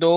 2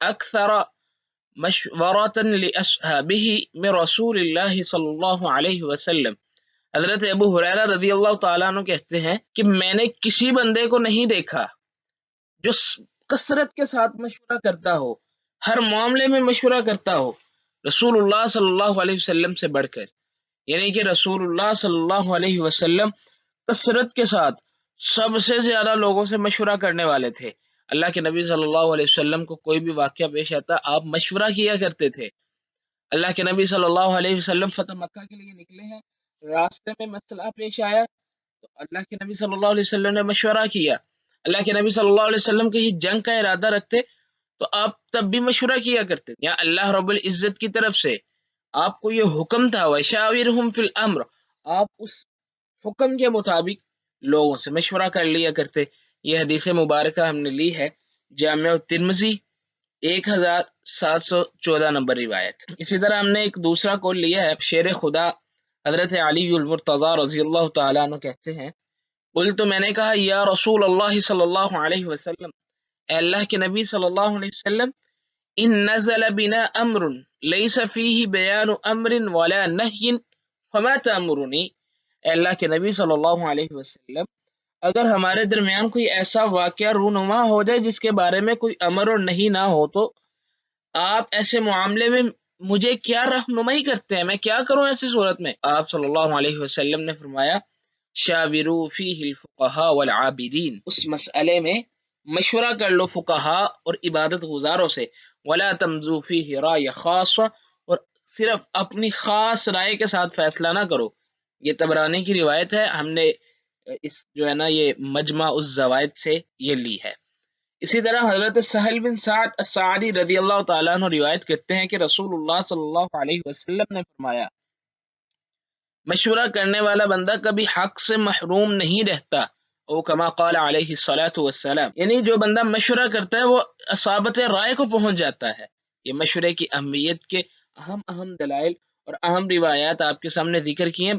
اکثر مشورۃ لاصحابہ من رسول اللہ صلی اللہ علیہ وسلم۔ حضرت ابو ہریرہ رضی اللہ تعالیٰ عنہ کہتے ہیں کہ میں نے کسی بندے کو نہیں دیکھا جو کثرت کے ساتھ مشورہ کرتا ہو، ہر معاملے میں مشورہ کرتا ہو رسول اللہ صلی اللہ علیہ وسلم سے بڑھ کر، یعنی کہ رسول اللہ صلی اللہ علیہ وسلم کثرت کے ساتھ سب سے زیادہ لوگوں سے مشورہ کرنے والے تھے۔ اللہ کے نبی صلی اللہ علیہ وسلم کو کوئی بھی واقعہ پیش آتا آپ مشورہ کیا کرتے تھے۔ اللہ کے نبی صلی اللہ علیہ وسلم فتح مکہ کے لیے نکلے ہیں، راستے میں مسئلہ پیش آیا تو اللہ کے نبی صلی اللہ علیہ وسلم نے مشورہ کیا۔ اللہ کے نبی صلی اللہ علیہ وسلم کہیں جنگ کا ارادہ رکھتے تو آپ تب بھی مشورہ کیا کرتے یا اللہ رب العزت کی طرف سے آپ کو یہ حکم تھا وَشَاوِرْهُمْ فِي الْأَمْرِ، آپ اس حکم کے مطابق لوگوں سے مشورہ کر لیا کرتے۔ یہ حدیث مبارکہ ہم نے لی ہے جامع الترمذی 1714 نمبر روایت۔ اسی طرح ہم نے ایک دوسرا قول لیا ہے شیر خدا حضرت علی المرتضی رضی اللہ تعالیٰ عنہ کہتے ہیں قلت میں نے کہا یا رسول اللہ صلی اللہ علیہ وسلم، اے اللہ کے نبی صلی اللہ علیہ وسلم، ان نزل بنا امر لیس فیہ بیان امر ولا نہی فما تأمرنی، اے اللہ کے نبی صلی اللہ علیہ وسلم اگر ہمارے درمیان کوئی ایسا واقعہ رونما ہو جائے جس کے بارے میں کوئی امر اور نہیں نہ ہو تو آپ ایسے معاملے میں مجھے کیا رہنمائی کرتے ہیں، میں کیا کروں ایسی صورت میں؟ آپ صلی اللہ علیہ وسلم نے فرمایا شاوروا فیہ الفقہاء والعابدین، اس مسئلے میں مشورہ کر لو فقہاء اور عبادت گزاروں سے، ولا تمضوا فیہ رائے خاصہ، اور صرف اپنی خاص رائے کے ساتھ فیصلہ نہ کرو۔ یہ طبرانی کی روایت ہے، ہم نے اس جو ہے نا یہ مجمع الزوائد سے یہ لی ہے۔ اسی طرح حضرت سہل بن سعد الساعدی رضی اللہ تعالیٰ عنہ روایت کرتے ہیں کہ رسول اللہ صلی اللہ علیہ وسلم نے فرمایا مشورہ کرنے والا بندہ کبھی حق سے محروم نہیں رہتا، او کما قال علیہ الصلاۃ والسلام، یعنی جو بندہ مشورہ کرتا ہے وہ اصابت رائے کو پہنچ جاتا ہے۔ یہ مشورے کی اہمیت کے اہم دلائل اور اہم روایات آپ کے سامنے ذکر کیے،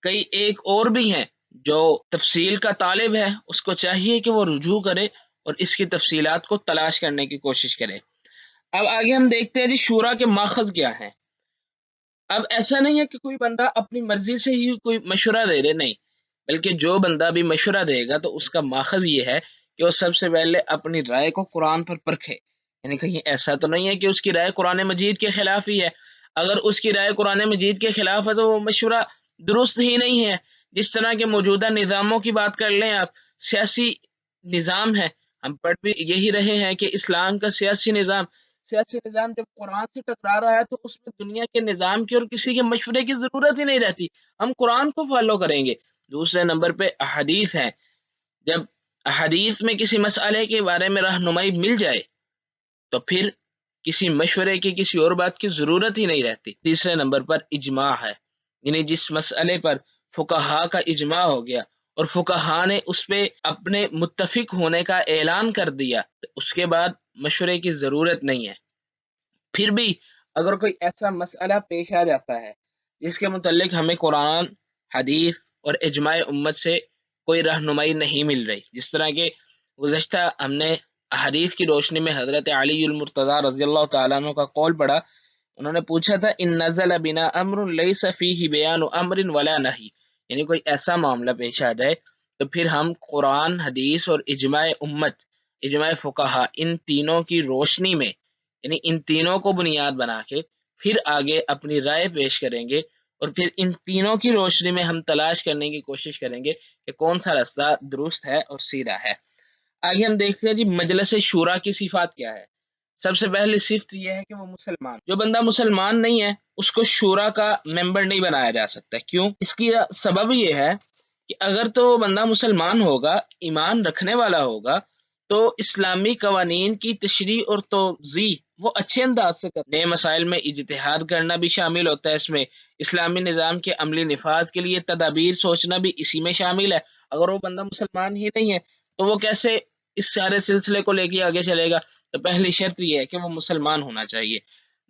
کئی ایک اور بھی ہیں جو تفصیل کا طالب ہے اس کو چاہیے کہ وہ رجوع کرے اور اس کی تفصیلات کو تلاش کرنے کی کوشش کرے۔ اب آگے ہم دیکھتے ہیں جی شورا کے ماخذ کیا ہیں۔ اب ایسا نہیں ہے کہ کوئی بندہ اپنی مرضی سے ہی کوئی مشورہ دے دے، نہیں، بلکہ جو بندہ بھی مشورہ دے گا تو اس کا ماخذ یہ ہے کہ وہ سب سے پہلے اپنی رائے کو قرآن پر پرکھے، یعنی کہیں ایسا تو نہیں ہے کہ اس کی رائے قرآن مجید کے خلاف ہی ہے۔ اگر اس کی رائے قرآن مجید کے خلاف ہے تو وہ مشورہ درست ہی نہیں ہے۔ جس طرح کے موجودہ نظاموں کی بات کر لیں آپ، سیاسی نظام ہے، ہم پڑھ بھی یہی رہے ہیں کہ اسلام کا سیاسی نظام جب قرآن سے ٹکرا رہا ہے تو اس میں دنیا کے نظام کی اور کسی کے مشورے کی ضرورت ہی نہیں رہتی، ہم قرآن کو فالو کریں گے۔ دوسرے نمبر پہ احادیث ہیں، جب احادیث میں کسی مسئلے کے بارے میں رہنمائی مل جائے تو پھر کسی مشورے کی کسی اور بات کی ضرورت ہی نہیں رہتی۔ تیسرے نمبر پر اجماع ہے، یعنی جس مسئلے پر فقہاء کا اجماع ہو گیا اور فقہاء نے اس پہ اپنے متفق ہونے کا اعلان کر دیا تو اس کے بعد مشورے کی ضرورت نہیں ہے۔ پھر بھی اگر کوئی ایسا مسئلہ پیش آ جاتا ہے جس کے متعلق ہمیں قرآن، حدیث اور اجماع امت سے کوئی رہنمائی نہیں مل رہی، جس طرح کہ گزشتہ ہم نے حدیث کی روشنی میں حضرت علی المرتضی رضی اللہ تعالیٰ عنہ کا قول پڑھا، انہوں نے پوچھا تھا ان نزل بنا امر لیس فیہ بیان امر ولا نہی، یعنی کوئی ایسا معاملہ پیش آ جائے تو پھر ہم قرآن، حدیث اور اجماع امت، اجماع فقہاء، ان تینوں کی روشنی میں، یعنی ان تینوں کو بنیاد بنا کے پھر آگے اپنی رائے پیش کریں گے اور پھر ان تینوں کی روشنی میں ہم تلاش کرنے کی کوشش کریں گے کہ کون سا راستہ درست ہے اور سیدھا ہے۔ آگے ہم دیکھتے ہیں جی مجلس شورا کی صفات کیا ہے۔ سب سے پہلی صفت یہ ہے کہ وہ مسلمان، جو بندہ مسلمان نہیں ہے اس کو شورا کا ممبر نہیں بنایا جا سکتا۔ کیوں؟ اس کی سبب یہ ہے کہ اگر تو وہ بندہ مسلمان ہوگا، ایمان رکھنے والا ہوگا، تو اسلامی قوانین کی تشریح اور توضیح وہ اچھے انداز سے کرتے ہیں۔ نئے مسائل میں اجتہاد کرنا بھی شامل ہوتا ہے، اس میں اسلامی نظام کے عملی نفاذ کے لیے تدابیر سوچنا بھی اسی میں شامل ہے۔ اگر وہ بندہ مسلمان ہی نہیں ہے تو وہ کیسے اس سارے سلسلے کو لے کے آگے چلے گا؟ تو پہلی شرط یہ ہے کہ وہ مسلمان ہونا چاہیے۔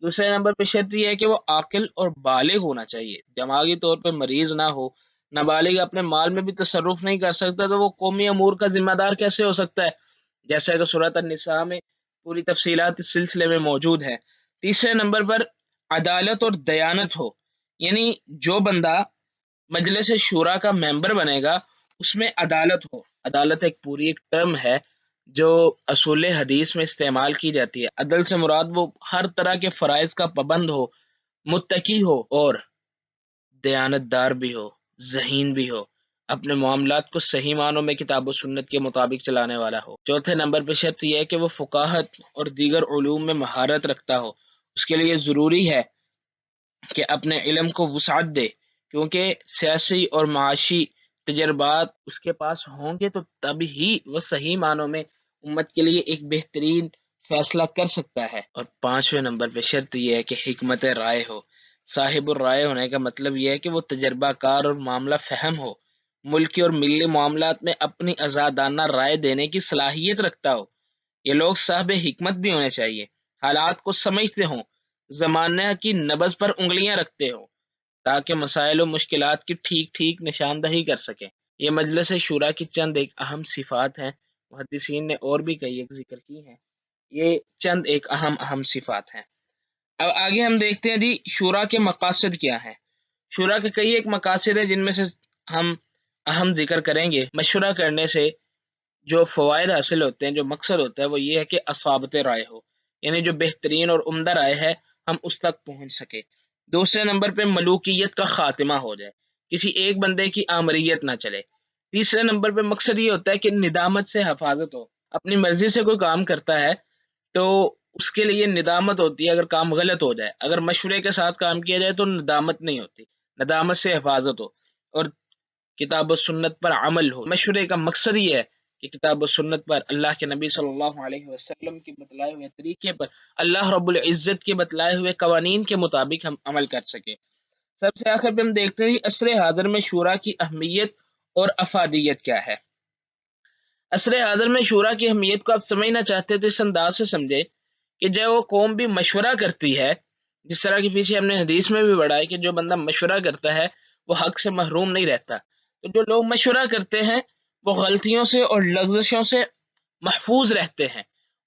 دوسرے نمبر پہ شرط یہ ہے کہ وہ عاقل اور بالغ ہونا چاہیے، دماغی طور پہ مریض نہ ہو۔ نابالغ اپنے مال میں بھی تصرف نہیں کر سکتا تو وہ قومی امور کا ذمہ دار کیسے ہو سکتا ہے؟ جیسا کہ سورۃ النساء میں پوری تفصیلات اس سلسلے میں موجود ہے۔ تیسرے نمبر پر عدالت اور دیانت ہو، یعنی جو بندہ مجلس شورا کا ممبر بنے گا اس میں عدالت ہو۔ عدالت ایک پوری ایک ٹرم ہے جو اصول حدیث میں استعمال کی جاتی ہے۔ عدل سے مراد وہ ہر طرح کے فرائض کا پابند ہو، متقی ہو اور دیانت دار بھی ہو، ذہین بھی ہو، اپنے معاملات کو صحیح معنوں میں کتاب و سنت کے مطابق چلانے والا ہو۔ چوتھے نمبر پہ شرط یہ ہے کہ وہ فقاہت اور دیگر علوم میں مہارت رکھتا ہو۔ اس کے لیے ضروری ہے کہ اپنے علم کو وسعت دے، کیونکہ سیاسی اور معاشی تجربات اس کے پاس ہوں گے تو تب ہی وہ صحیح معنوں میں امت کے لیے ایک بہترین فیصلہ کر سکتا ہے۔ اور پانچویں نمبر پہ شرط یہ ہے کہ حکمت رائے ہو۔ صاحب الرائے ہونے کا مطلب یہ ہے کہ وہ تجربہ کار اور معاملہ فہم ہو، ملکی اور ملی معاملات میں اپنی آزادانہ رائے دینے کی صلاحیت رکھتا ہو۔ یہ لوگ صاحب حکمت بھی ہونے چاہیے، حالات کو سمجھتے ہوں، زمانہ کی نبض پر انگلیاں رکھتے ہوں، تاکہ مسائل و مشکلات کی ٹھیک ٹھیک نشاندہی کر سکیں۔ یہ مجلس شورا کی چند ایک اہم صفات ہیں، محدثین نے اور بھی کئی ایک ذکر کی ہیں، یہ چند ایک اہم صفات ہیں۔ اب آگے ہم دیکھتے ہیں جی شورا کے مقاصد کیا ہیں۔ شورا کے کئی ایک مقاصد ہیں جن میں سے ہم اہم ذکر کریں گے۔ مشورہ کرنے سے جو فوائد حاصل ہوتے ہیں، جو مقصد ہوتا ہے وہ یہ ہے کہ اصابت رائے ہو، یعنی جو بہترین اور عمدہ رائے ہے ہم اس تک پہنچ سکے۔ دوسرے نمبر پہ ملوکیت کا خاتمہ ہو جائے، کسی ایک بندے کی آمریت نہ چلے۔ تیسرے نمبر پہ مقصد یہ ہوتا ہے کہ ندامت سے حفاظت ہو، اپنی مرضی سے کوئی کام کرتا ہے تو اس کے لیے ندامت ہوتی ہے اگر کام غلط ہو جائے، اگر مشورے کے ساتھ کام کیا جائے تو ندامت نہیں ہوتی، ندامت سے حفاظت ہو، اور کتاب و سنت پر عمل ہو۔ مشورے کا مقصد یہ ہے کہ کتاب و سنت پر، اللہ کے نبی صلی اللہ علیہ وسلم کے بتلائے ہوئے طریقے پر، اللہ رب العزت کے بتلائے ہوئے قوانین کے مطابق ہم عمل کر سکیں۔ سب سے آخر پہ ہم دیکھتے ہیں عصر حاضر میں شورا کی اہمیت اور افادیت کیا ہے۔ عصر حاضر میں شورا کی اہمیت کو آپ سمجھنا چاہتے تو اس انداز سے سمجھے کہ جب وہ قوم بھی مشورہ کرتی ہے، جس طرح کے پیچھے ہم نے حدیث میں بھی پڑھا ہے کہ جو بندہ مشورہ کرتا ہے وہ حق سے محروم نہیں رہتا، تو جو لوگ مشورہ کرتے ہیں وہ غلطیوں سے اور لغزشوں سے محفوظ رہتے ہیں،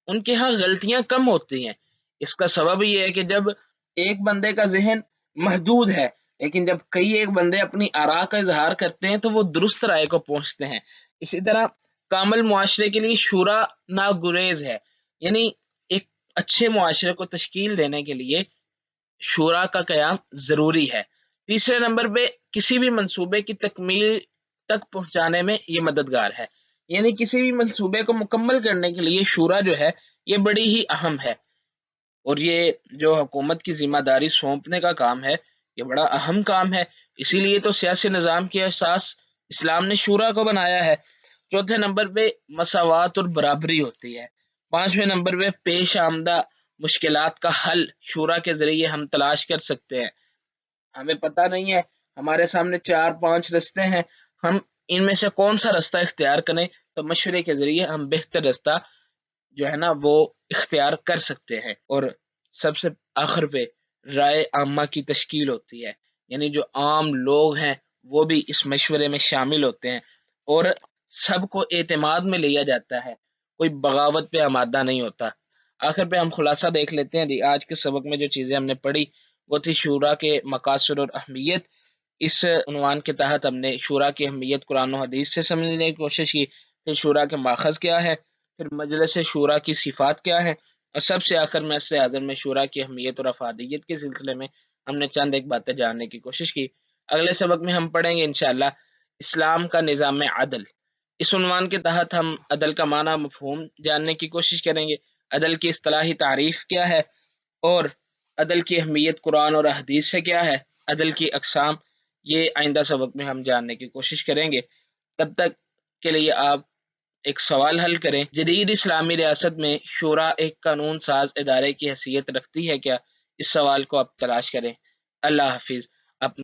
ان کے ہاں غلطیاں کم ہوتی ہیں۔ اس کا سبب یہ ہے کہ جب ایک بندے کا ذہن محدود ہے لیکن جب کئی ایک بندے اپنی آراء کا اظہار کرتے ہیں تو وہ درست رائے کو پہنچتے ہیں۔ اسی طرح کامل معاشرے کے لیے شورا ناگریز ہے، یعنی ایک اچھے معاشرے کو تشکیل دینے کے لیے شورا کا قیام ضروری ہے۔ تیسرے نمبر پہ کسی بھی منصوبے کی تکمیل تک پہنچانے میں یہ مددگار ہے، یعنی کسی بھی منصوبے کو مکمل کرنے کے لیے شورا جو ہے یہ بڑی ہی اہم ہے، اور یہ جو حکومت کی ذمہ داری سونپنے کا کام ہے یہ بڑا اہم کام ہے، اسی لیے تو سیاسی نظام کی اساس اسلام نے شورا کو بنایا ہے۔ چوتھے نمبر پہ مساوات اور برابری ہوتی ہے۔ پانچویں نمبر پہ پیش آمدہ مشکلات کا حل شورا کے ذریعے ہم تلاش کر سکتے ہیں۔ ہمیں پتہ نہیں ہے، ہمارے سامنے 4-5 رستے ہیں، ہم ان میں سے کون سا رستہ اختیار کریں، تو مشورے کے ذریعے ہم بہتر رستہ جو ہے نا وہ اختیار کر سکتے ہیں۔ اور سب سے آخر پہ رائے عامہ کی تشکیل ہوتی ہے، یعنی جو عام لوگ ہیں وہ بھی اس مشورے میں شامل ہوتے ہیں اور سب کو اعتماد میں لیا جاتا ہے، کوئی بغاوت پہ آمادہ نہیں ہوتا۔ آخر پہ ہم خلاصہ دیکھ لیتے ہیں جی، آج کے سبق میں جو چیزیں ہم نے پڑھی وہ تھی شورا کے مقاصد اور اہمیت۔ اس عنوان کے تحت ہم نے شورا کی اہمیت قرآن و حدیث سے سمجھنے کی کوشش کی، پھر شورا کے ماخذ کیا ہے، پھر مجلس شورا کی صفات کیا ہے، اور سب سے آخر میں عصر حاضر میں شورا کی اہمیت اور افادیت کے سلسلے میں ہم نے چند ایک باتیں جاننے کی کوشش کی۔ اگلے سبق میں ہم پڑھیں گے انشاءاللہ اسلام کا نظام عدل۔ اس عنوان کے تحت ہم عدل کا معنی مفہوم جاننے کی کوشش کریں گے، عدل کی اصطلاحی تعریف کیا ہے، اور عدل کی اہمیت قرآن اور حدیث سے کیا ہے، عدل کی اقسام، یہ آئندہ سبق میں ہم جاننے کی کوشش کریں گے۔ تب تک کے لیے آپ ایک سوال حل کریں، جدید اسلامی ریاست میں شورا ایک قانون ساز ادارے کی حیثیت رکھتی ہے کیا؟ اس سوال کو آپ تلاش کریں۔ اللہ حافظ۔